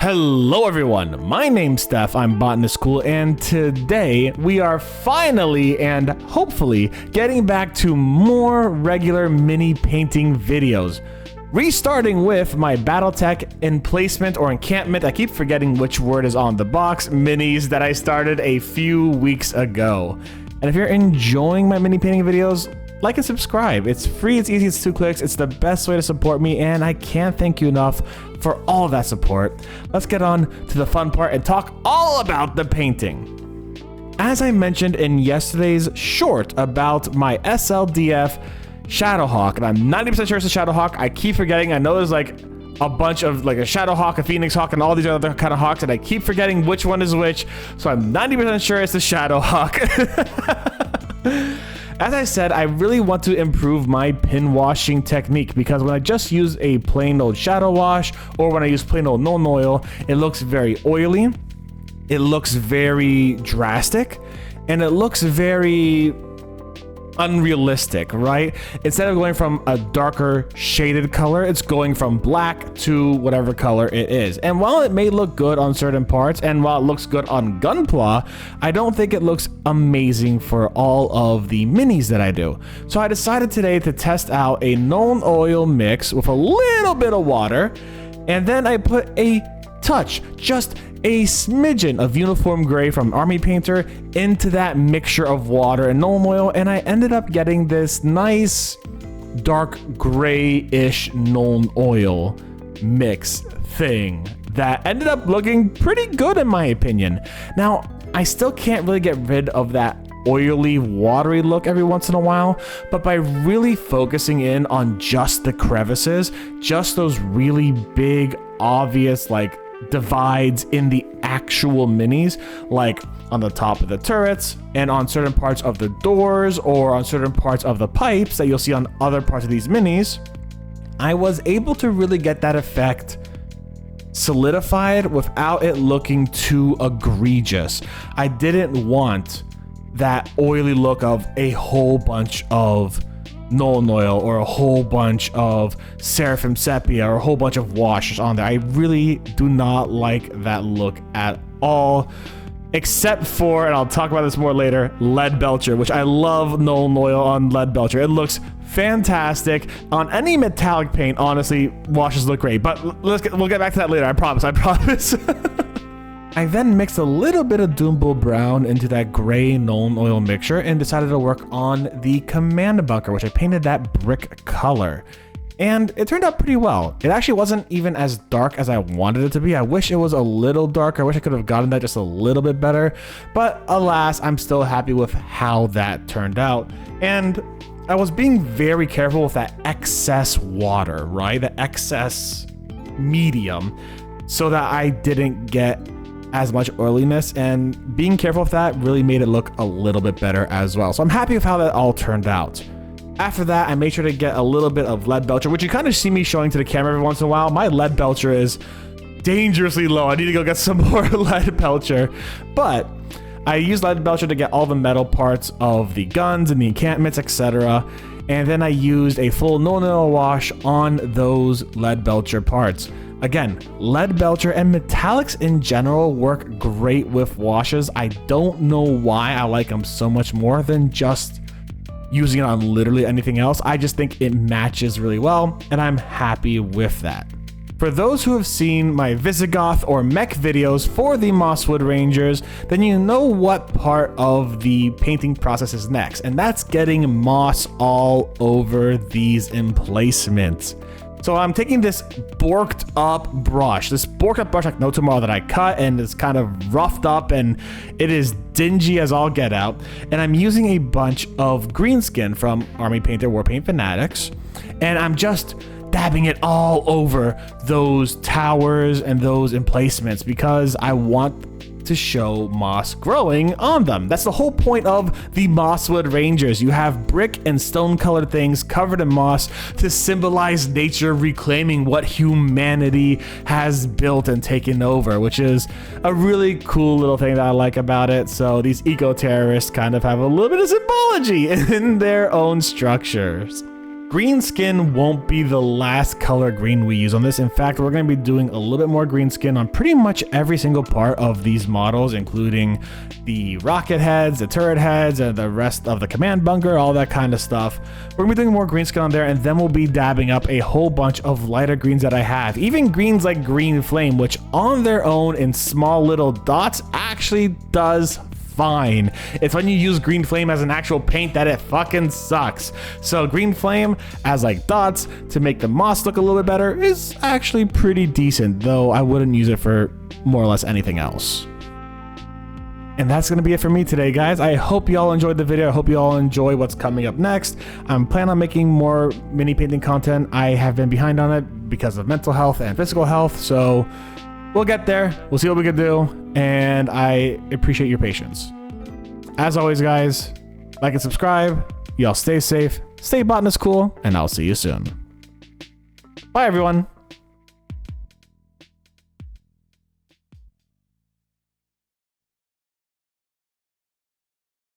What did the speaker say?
Hello everyone, my name's Steph, I'm Botanist Cool, and today we are finally and hopefully getting back to more regular mini painting videos. Restarting with my Battletech emplacement or encampment, I keep forgetting which word is on the box, minis that I started a few weeks ago. And if you're enjoying my mini painting videos, like and subscribe. It's free, it's easy, it's 2 clicks, it's the best way to support me, and I can't thank you enough for all of that support. Let's get on to the fun part and talk all about the painting. As I mentioned in yesterday's short about my SLDF Shadowhawk, and I'm 90% sure it's a Shadowhawk. I keep forgetting. I know there's like a bunch of like a Shadowhawk, a Phoenix Hawk, and all these other kind of hawks, and I keep forgetting which one is which, so I'm 90% sure it's the Shadowhawk. As I said, I really want to improve my pin washing technique because when I just use a plain old shadow wash or when I use plain old Nuln Oil, it looks very oily, it looks very drastic, and it looks very unrealistic, right? Instead of going from a darker shaded color, it's going from black to whatever color it is. And while it may look good on certain parts, and while it looks good on Gunpla, I don't think it looks amazing for all of the minis that I do. So I decided today to test out a Nuln Oil mix with a little bit of water, and then I put a touch, just a smidgen of uniform gray from Army Painter into that mixture of water and Nuln Oil, and I ended up getting this nice dark gray-ish Nuln Oil mix thing that ended up looking pretty good in my opinion. Now, I still can't really get rid of that oily, watery look every once in a while, but by really focusing in on just the crevices, just those really big, obvious, like, divides in the actual minis, like on the top of the turrets and on certain parts of the doors or on certain parts of the pipes that you'll see on other parts of these minis, I was able to really get that effect solidified without it looking too egregious. I didn't want that oily look of a whole bunch of Nuln Oil or a whole bunch of Seraphim Sepia or a whole bunch of washes on there. I really do not like that look at all, except for, and I'll talk about this more later, Lead Belcher, which I love Nuln Oil on Lead Belcher. It looks fantastic. On any metallic paint, honestly, washes look great, but we'll get back to that later, I promise. I then mixed a little bit of Doombull Brown into that gray Nuln Oil mixture and decided to work on the command bunker, which I painted that brick color. And it turned out pretty well. It actually wasn't even as dark as I wanted it to be. I wish it was a little darker. I wish I could have gotten that just a little bit better. But alas, I'm still happy with how that turned out. And I was being very careful with that excess water, right? The excess medium, so that I didn't get as much oiliness, and being careful with that really made it look a little bit better as well. So I'm happy with how that all turned out. After that, I made sure to get a little bit of Lead Belcher, which you kind of see me showing to the camera every once in a while. My Lead Belcher is dangerously low. I need to go get some more Lead Belcher. But I used Lead Belcher to get all the metal parts of the guns and the encampments, etc. And then I used a full Nuln Oil wash on those Lead Belcher parts. Again, Lead Belcher and metallics in general work great with washes. I don't know why I like them so much more than just using it on literally anything else. I just think it matches really well, and I'm happy with that. For those who have seen my Visigoth or mech videos for the Mosswood Rangers, then you know what part of the painting process is next, and that's getting moss all over these emplacements. So I'm taking this borked up brush like no tomorrow that I cut, and it's kind of roughed up and it is dingy as all get out. And I'm using a bunch of greenskin from Army Painter Warpaint Fanatics, and I'm just dabbing it all over those towers and those emplacements because I want to show moss growing on them. That's the whole point of the Mosswood Rangers. You have brick and stone colored things covered in moss to symbolize nature reclaiming what humanity has built and taken over, which is a really cool little thing that I like about it. So these eco-terrorists kind of have a little bit of symbology in their own structures. Green skin won't be the last color green we use on this. In fact, we're going to be doing a little bit more green skin on pretty much every single part of these models, including the rocket heads, the turret heads, and the rest of the command bunker, all that kind of stuff. We're going to be doing more green skin on there, and then we'll be dabbing up a whole bunch of lighter greens that I have. Even greens like Green Flame, which on their own in small little dots actually does fine. It's when you use Green Flame as an actual paint that it fucking sucks. So Green Flame as like dots to make the moss look a little bit better is actually pretty decent, though I wouldn't use it for more or less anything else. And that's going to be it for me today, guys. I hope you all enjoyed the video. I hope you all enjoy what's coming up next. I'm planning on making more mini painting content. I have been behind on it because of mental health and physical health, so we'll get there. We'll see what we can do, and I appreciate your patience. As always, guys, like and subscribe. Y'all stay safe, stay Botanist Cool, and I'll see you soon. Bye, everyone.